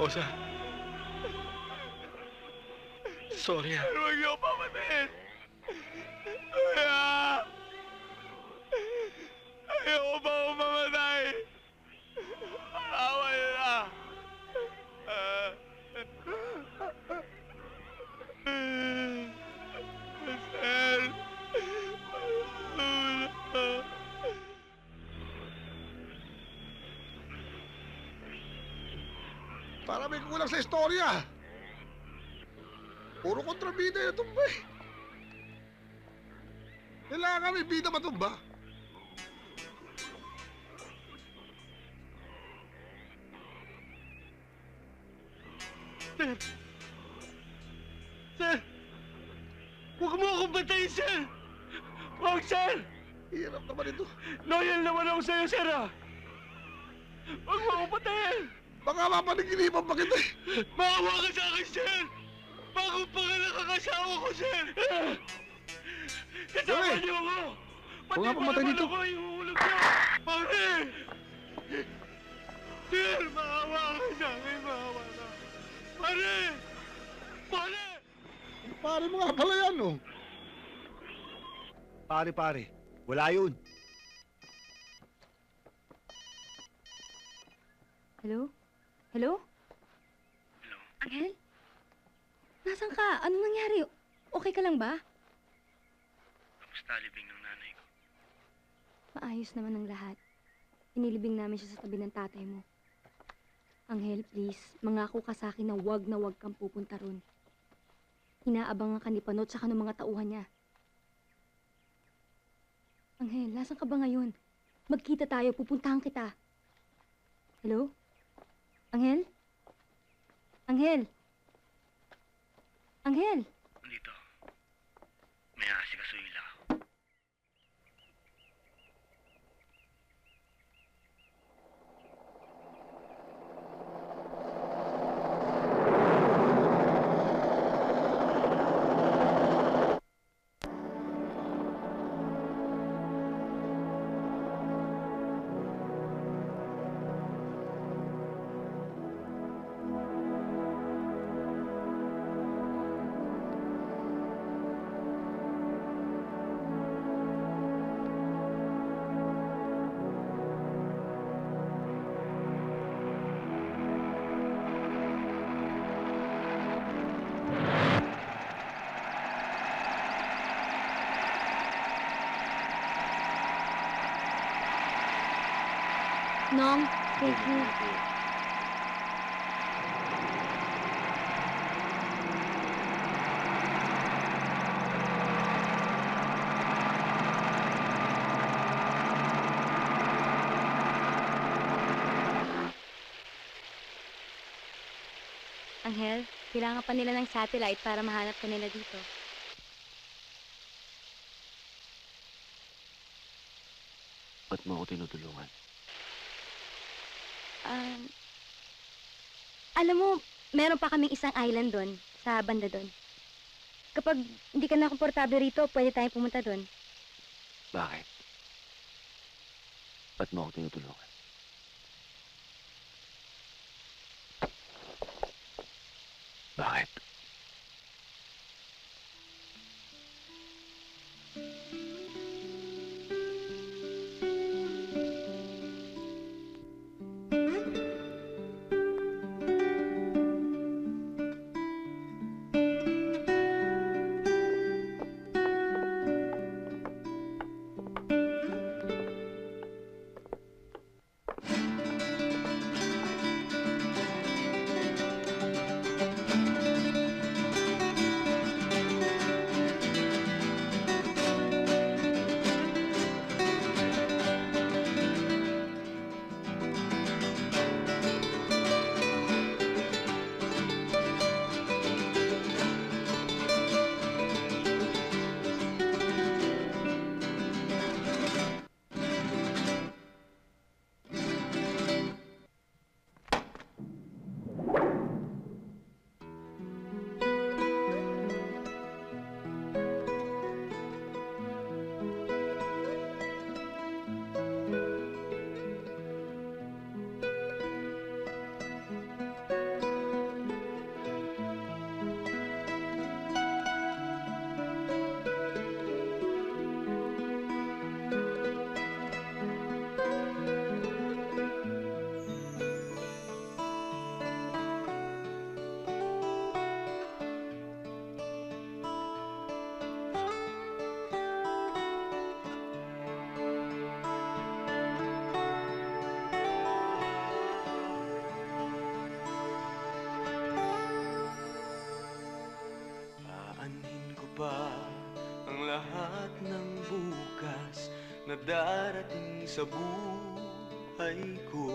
Rosa. Sorry, ah. Huwag niyo ako papatayin. Kuya! Ayoko pa akong mamatay. Awa niyo na. Marcel! Para may kulang sa istorya. Puro kontrabida yung tumba eh. Kailangan may bida matumba. Sir! Sir! Huwag mo akong batayin, sir! Huwag, sir! Hirap naman ito. Loyal naman ako sa'yo, sir, ah! Huwag mo akong patayin! Baka mapanaginipan pa kita eh. Maawa ka sa akin, sir! Bago pa ka nakakasawa ko, sir! Kasama Dali! niyo ako! Huwag nga pumatay dito. Pati ihuhulog niyo! Pare! Sir, maawa ka sa akin, maawa ka! Pare! Pare! Pare mo nga pala yan oh. Pare, wala yun. Hello? Hello? Hello? Angel? Nasaan ka? Ano nangyari? Okay ka lang ba? Kamusta libing ng nanay ko? Maayos naman ang lahat. Inilibing namin siya sa tabi ng tatay mo. Angel, please, mangako ka sa akin na wag kang pupunta ron. Inaabangan ka ni Panot sa ng mga tauhan niya. Angel, nasan ka ba ngayon? Magkita tayo, pupuntahan kita. Hello? Angel? Angel? Angel? Nandito. May aasikasuhin lang ako. Nong, thank you. Angel, kailangan pa nila ng satellite para mahanap ka nila dito. Ba't mo ako tinutulungan? Alam mo, meron pa kaming isang island doon, sa banda doon. Kapag hindi ka na komportable rito, pwede tayong pumunta doon. Bakit? Ba't mo ako tinutulungan? Bakit? na darating sa buhay ko.